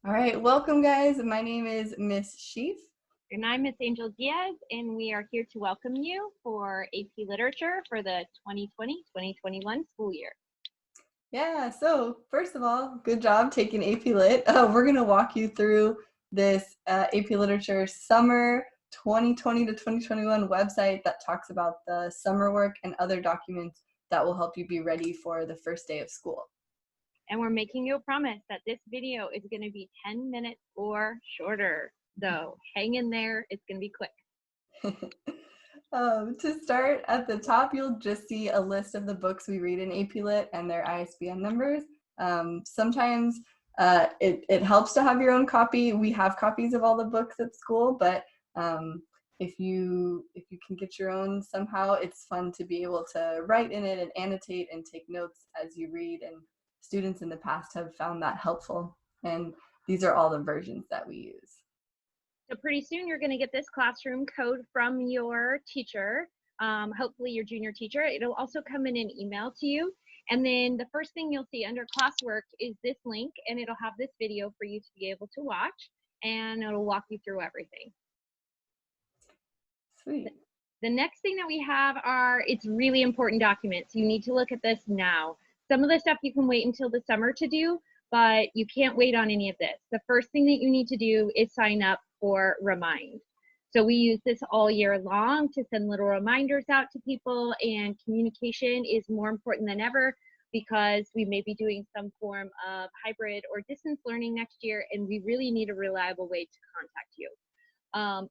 All right, welcome guys. My name is Miss Sheaf. And I'm Miss Angel Diaz, and we are here to welcome you for AP Literature for the 2020-2021 school year. Yeah, so first of all, good job taking AP Lit. We're going to walk you through this AP Literature Summer 2020 to 2021 website that talks about the summer work and other documents that will help you be ready for the first day of school. And we're making you a promise that this video is going to be 10 minutes or shorter. So hang in there, it's going to be quick. To start at the top, you'll just see a list of the books we read in AP Lit and their ISBN numbers. Sometimes it helps to have your own copy. We have copies of all the books at school, but if you can get your own somehow, it's fun to be able to write in it and annotate and take notes as you read, and students in the past have found that helpful. And these are all the versions that we use. So pretty soon you're going to get this classroom code from your teacher, hopefully your junior teacher. It'll also come in an email to you. And then the first thing you'll see under classwork is this link, and it'll have this video for you to be able to watch, and it'll walk you through everything. Sweet. The next thing that we have it's really important documents. You need to look at this now. Some of the stuff you can wait until the summer to do, but you can't wait on any of this. The first thing that you need to do is sign up for Remind. So we use this all year long to send little reminders out to people, and communication is more important than ever because we may be doing some form of hybrid or distance learning next year, and we really need a reliable way to contact you.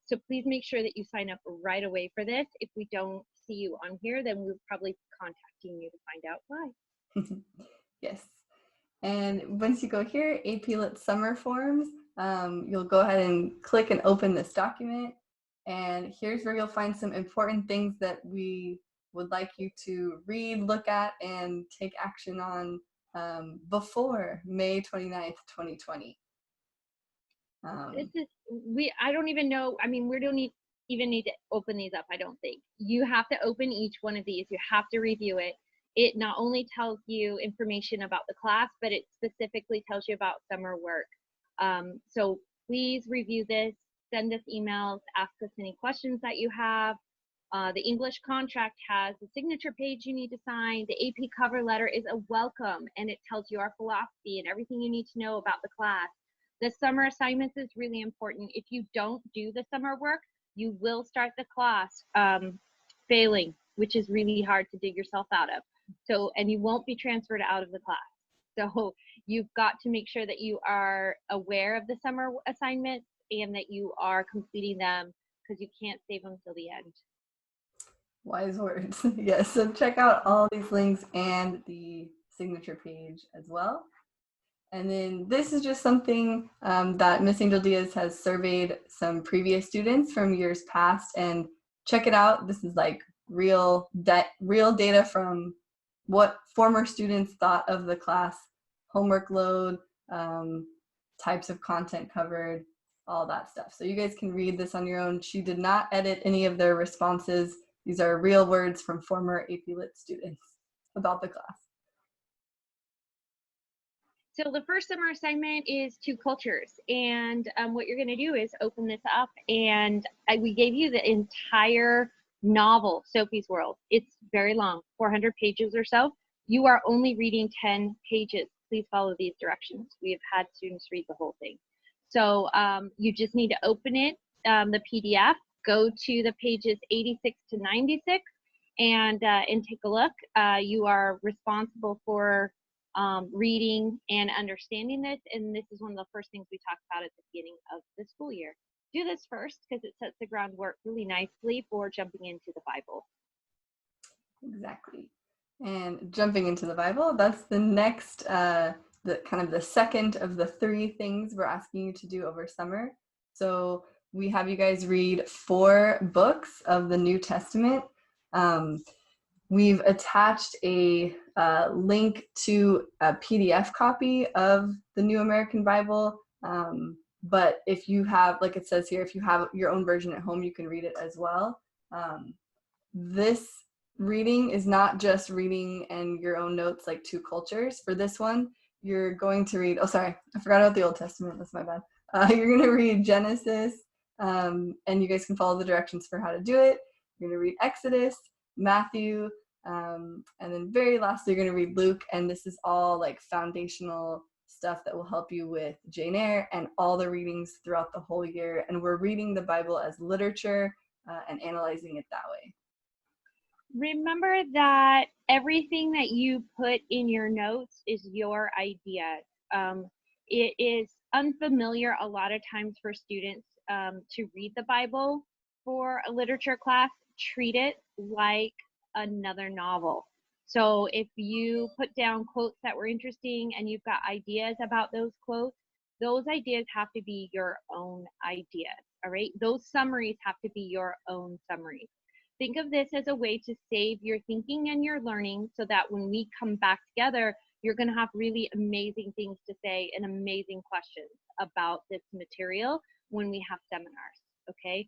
So please make sure that you sign up right away for this. If we don't see you on here, then we'll probably be contacting you to find out why. Yes. And once you go here, AP Lit Summer Forms, you'll go ahead and click and open this document. And here's where you'll find some important things that we would like you to read, look at, and take action on before May 29th, 2020. I don't even know. I mean, we don't even need to open these up, I don't think. You have to open each one of these. You have to review it. It not only tells you information about the class, but it specifically tells you about summer work. So please review this, send us emails, ask us any questions that you have. The English contract has a signature page you need to sign. The AP cover letter is a welcome, and it tells you our philosophy and everything you need to know about the class. The summer assignments is really important. If you don't do the summer work, you will start the class failing, which is really hard to dig yourself out of. So, and you won't be transferred out of the class. So you've got to make sure that you are aware of the summer assignments and that you are completing them, because you can't save them till the end. Wise words. Yes, so check out all these links and the signature page as well. And then this is just something that Miss Angel Diaz has surveyed some previous students from years past, and check it out. This is like real data from what former students thought of the class, homework load, types of content covered, all that stuff. So you guys can read this on your own. She did not edit any of their responses. These are real words from former AP Lit students about the class. So the first summer assignment is 2 cultures, and what you're going to do is open this up, and we gave you the entire novel, Sophie's World. It's very long, 400 pages or so. You are only reading 10 pages. Please follow these directions. We have had students read the whole thing. So you just need to open it, the PDF, go to the pages 86 to 96, and take a look. You are responsible for reading and understanding this, and this is one of the first things we talk about at the beginning of the school year. Do this first because it sets the groundwork really nicely for jumping into the Bible. Exactly. And jumping into the Bible, that's the next, the second of the 3 things we're asking you to do over summer. So we have you guys read 4 books of the New Testament. We've attached a link to a PDF copy of the New American Bible. But if you have, like it says here, if you have your own version at home, you can read it as well. This reading is not just reading and your own notes like 2 cultures. For this one, you're going to read, oh, sorry, I forgot about the Old Testament. That's my bad. You're going to read Genesis, and you guys can follow the directions for how to do it. You're going to read Exodus, Matthew, and then very lastly, you're going to read Luke. And this is all like foundational stuff that will help you with Jane Eyre and all the readings throughout the whole year. And we're reading the Bible as literature and analyzing it that way. Remember that everything that you put in your notes is your idea. It is unfamiliar a lot of times for students to read the Bible for a literature class. Treat it like another novel. So if you put down quotes that were interesting and you've got ideas about those quotes, those ideas have to be your own ideas, all right? Those summaries have to be your own summaries. Think of this as a way to save your thinking and your learning so that when we come back together, you're going to have really amazing things to say and amazing questions about this material when we have seminars, okay?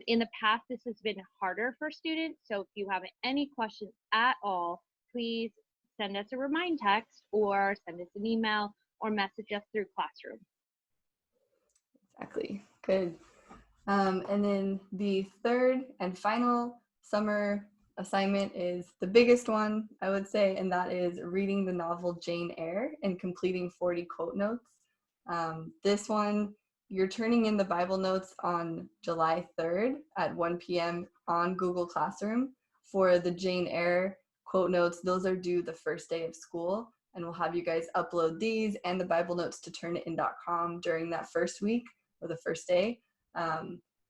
In the past, this has been harder for students, so if you have any questions at all, please send us a remind text or send us an email or message us through Classroom. Exactly. Good. And then the third and final summer assignment is the biggest one, I would say, and that is reading the novel Jane Eyre and completing 40 quote notes. This one, you're turning in the Bible notes on July 3rd at 1 p.m. on Google Classroom. For the Jane Eyre quote notes, those are due the first day of school, and we'll have you guys upload these and the Bible notes to turnitin.com during that first week or the first day.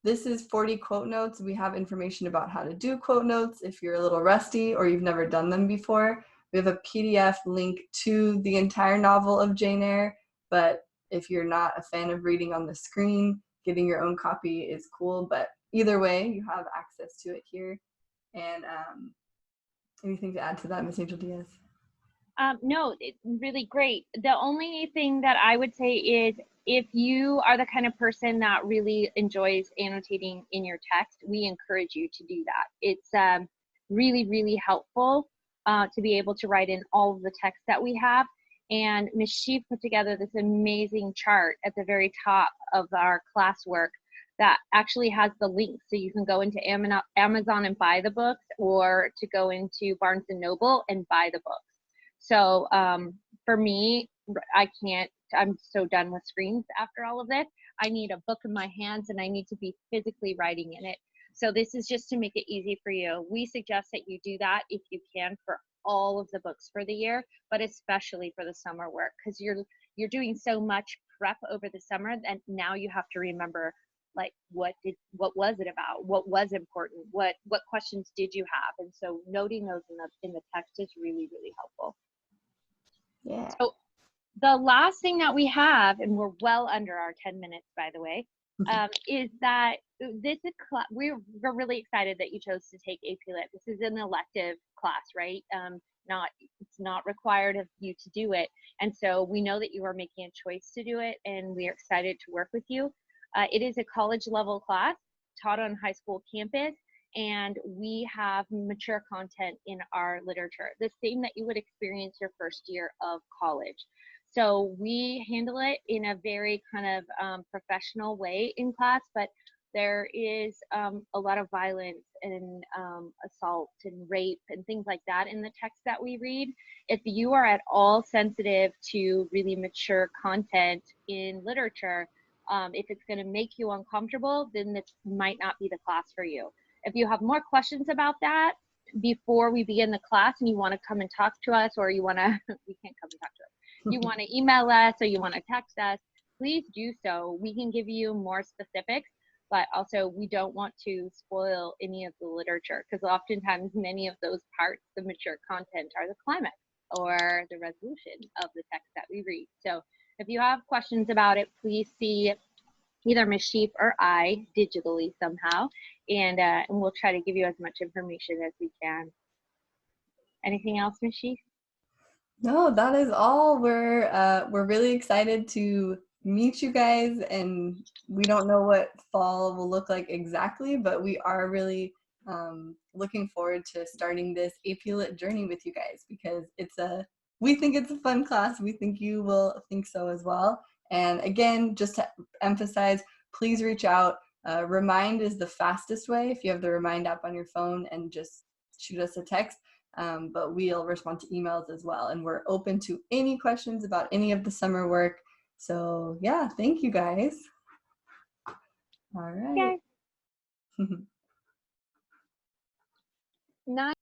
This is 40 quote notes. We have information about how to do quote notes if you're a little rusty or you've never done them before. We have a PDF link to the entire novel of Jane Eyre, but if you're not a fan of reading on the screen, getting your own copy is cool. But either way, you have access to it here. And anything to add to that, Ms. Angel Diaz? No, it's really great. The only thing that I would say is if you are the kind of person that really enjoys annotating in your text, we encourage you to do that. It's really, really helpful to be able to write in all of the text that we have. And Ms. Sheaf put together this amazing chart at the very top of our classwork that actually has the link. So you can go into Amazon and buy the books, or to go into Barnes and Noble and buy the books. So for me, I'm so done with screens after all of this. I need a book in my hands and I need to be physically writing in it. So this is just to make it easy for you. We suggest that you do that if you can for all of the books for the year, but especially for the summer work, because you're doing so much prep over the summer that now you have to remember, like, what was it about? What was important? What questions did you have? And so noting those in the text is really, really helpful. Yeah. So the last thing that we have, and we're well under our 10 minutes, by the way, is that this is we're really excited that you chose to take AP Lit. This is an elective class, right? It's not required of you to do it. And so we know that you are making a choice to do it, and we are excited to work with you. It is a college level class taught on high school campus, and we have mature content in our literature, the same that you would experience your first year of college. So we handle it in a very kind of professional way in class, but there is a lot of violence and assault and rape and things like that in the text that we read. If you are at all sensitive to really mature content in literature, if it's going to make you uncomfortable, then this might not be the class for you. If you have more questions about that before we begin the class and you want to come and talk to us, or you want to, we can't come and talk to us, you want to email us or you want to text us, please do so. We can give you more specifics, but also we don't want to spoil any of the literature, because oftentimes many of those parts, the mature content, are the climax or the resolution of the text that we read. So if you have questions about it, please see either Ms. Sheaf or I digitally somehow, and we'll try to give you as much information as we can. Anything else, Ms. Sheaf? No, that is all. We're really excited to meet you guys, and we don't know what fall will look like exactly, but we are really looking forward to starting this AP Lit journey with you guys, because it's a we think it's a fun class. We think you will think so as well. And again, just to emphasize, please reach out. Remind is the fastest way if you have the Remind app on your phone, and just shoot us a text. But we'll respond to emails as well. And we're open to any questions about any of the summer work. So yeah, thank you guys. All right. Okay. Nice.